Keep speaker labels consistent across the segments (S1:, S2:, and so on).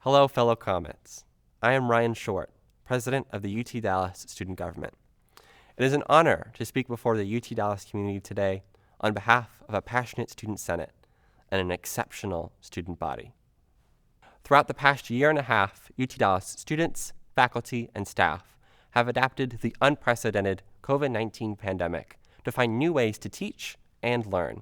S1: Hello, fellow Comets. I am Ryan Short, President of the UT Dallas Student Government. It is an honor to speak before the UT Dallas community today on behalf of a passionate student senate and an exceptional student body. Throughout the past year and a half, UT Dallas students, faculty, and staff have adapted to the unprecedented COVID-19 pandemic to find new ways to teach and learn.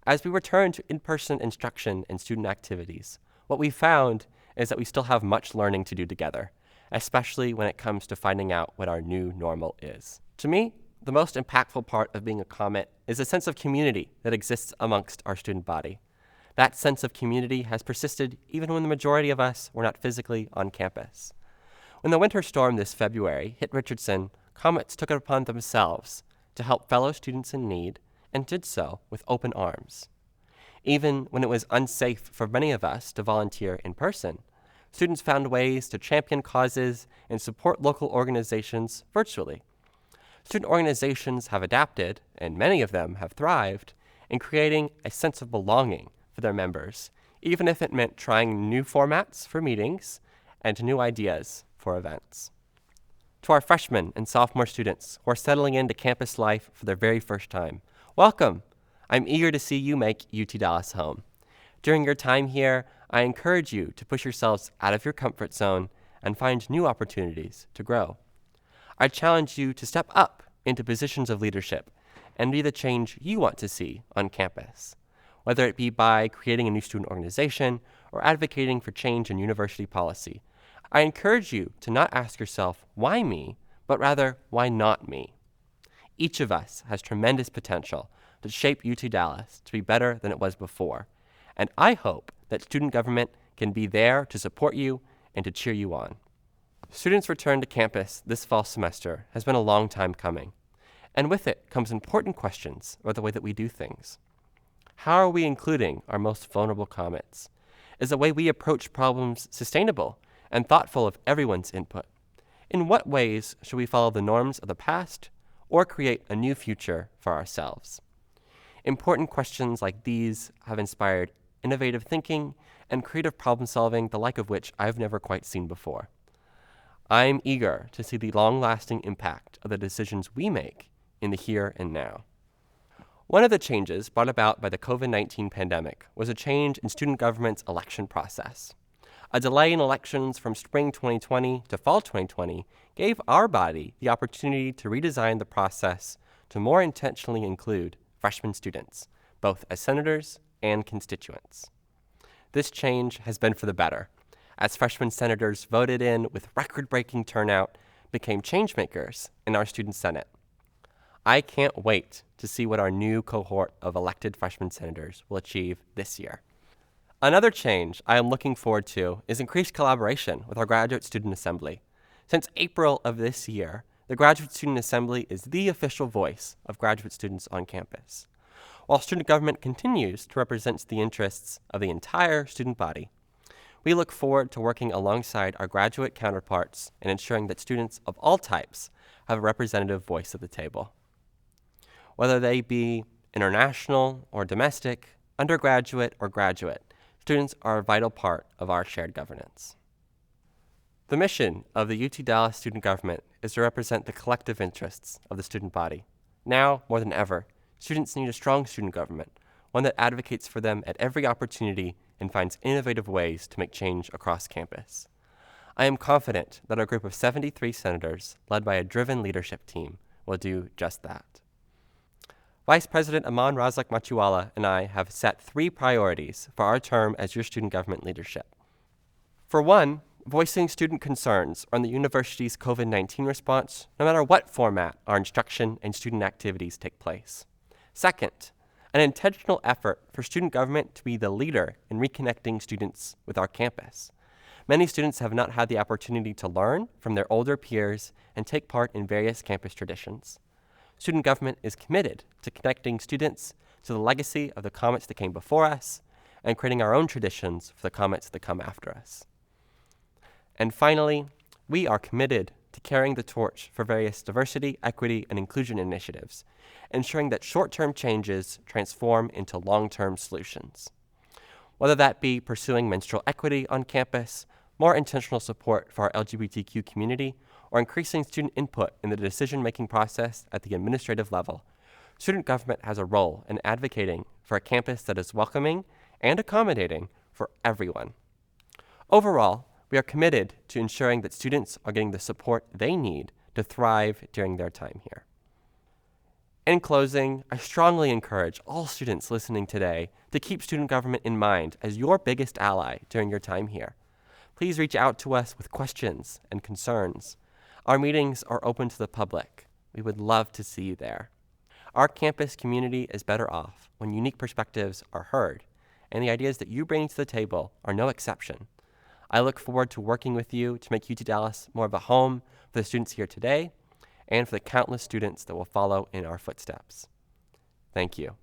S1: As we return to in-person instruction and student activities, what we found is that we still have much learning to do together, especially when it comes to finding out what our new normal is. To me, the most impactful part of being a Comet is a sense of community that exists amongst our student body. That sense of community has persisted even when the majority of us were not physically on campus. When the winter storm this February hit Richardson, Comets took it upon themselves to help fellow students in need and did so with open arms. Even when it was unsafe for many of us to volunteer in person, students found ways to champion causes and support local organizations virtually. Student organizations have adapted, and many of them have thrived, in creating a sense of belonging for their members, even if it meant trying new formats for meetings and new ideas for events. To our freshmen and sophomore students who are settling into campus life for their very first time, welcome! I'm eager to see you make UT Dallas home. During your time here, I encourage you to push yourselves out of your comfort zone and find new opportunities to grow. I challenge you to step up into positions of leadership and be the change you want to see on campus, whether it be by creating a new student organization or advocating for change in university policy. I encourage you to not ask yourself, why me, but rather, why not me? Each of us has tremendous potential to shape UT Dallas to be better than it was before, and I hope that student government can be there to support you and to cheer you on. Students' return to campus this fall semester has been a long time coming, and with it comes important questions about the way that we do things. How are we including our most vulnerable Comets? Is the way we approach problems sustainable and thoughtful of everyone's input? In what ways should we follow the norms of the past or create a new future for ourselves? Important questions like these have inspired innovative thinking and creative problem solving, the like of which I've never quite seen before. I'm eager to see the long-lasting impact of the decisions we make in the here and now. One of the changes brought about by the COVID-19 pandemic was a change in student government's election process. A delay in elections from spring 2020 to fall 2020 gave our body the opportunity to redesign the process to more intentionally include freshman students, both as senators and constituents. This change has been for the better, as freshman senators voted in with record-breaking turnout became changemakers in our student senate. I can't wait to see what our new cohort of elected freshman senators will achieve this year. Another change I am looking forward to is increased collaboration with our Graduate Student Assembly. Since April of this year, the Graduate Student Assembly is the official voice of graduate students on campus. While student government continues to represent the interests of the entire student body, we look forward to working alongside our graduate counterparts and ensuring that students of all types have a representative voice at the table. Whether they be international or domestic, undergraduate or graduate, students are a vital part of our shared governance. The mission of the UT Dallas student government is to represent the collective interests of the student body. Now, more than ever, students need a strong student government, one that advocates for them at every opportunity and finds innovative ways to make change across campus. I am confident that our group of 73 senators, led by a driven leadership team, will do just that. Vice President Aman Razak Machiwala and I have set 3 priorities for our term as your student government leadership. For one, voicing student concerns on the university's COVID-19 response, no matter what format our instruction and student activities take place. Second, an intentional effort for student government to be the leader in reconnecting students with our campus. Many students have not had the opportunity to learn from their older peers and take part in various campus traditions. Student government is committed to connecting students to the legacy of the Comets that came before us and creating our own traditions for the Comets that come after us. And finally, we are committed to carrying the torch for various diversity, equity, and inclusion initiatives, ensuring that short-term changes transform into long-term solutions. Whether that be pursuing menstrual equity on campus, more intentional support for our LGBTQ community, or increasing student input in the decision-making process at the administrative level, student government has a role in advocating for a campus that is welcoming and accommodating for everyone. Overall, we are committed to ensuring that students are getting the support they need to thrive during their time here. In closing, I strongly encourage all students listening today to keep student government in mind as your biggest ally during your time here. Please reach out to us with questions and concerns. Our meetings are open to the public. We would love to see you there. Our campus community is better off when unique perspectives are heard, and the ideas that you bring to the table are no exception. I look forward to working with you to make UT Dallas more of a home for the students here today and for the countless students that will follow in our footsteps. Thank you.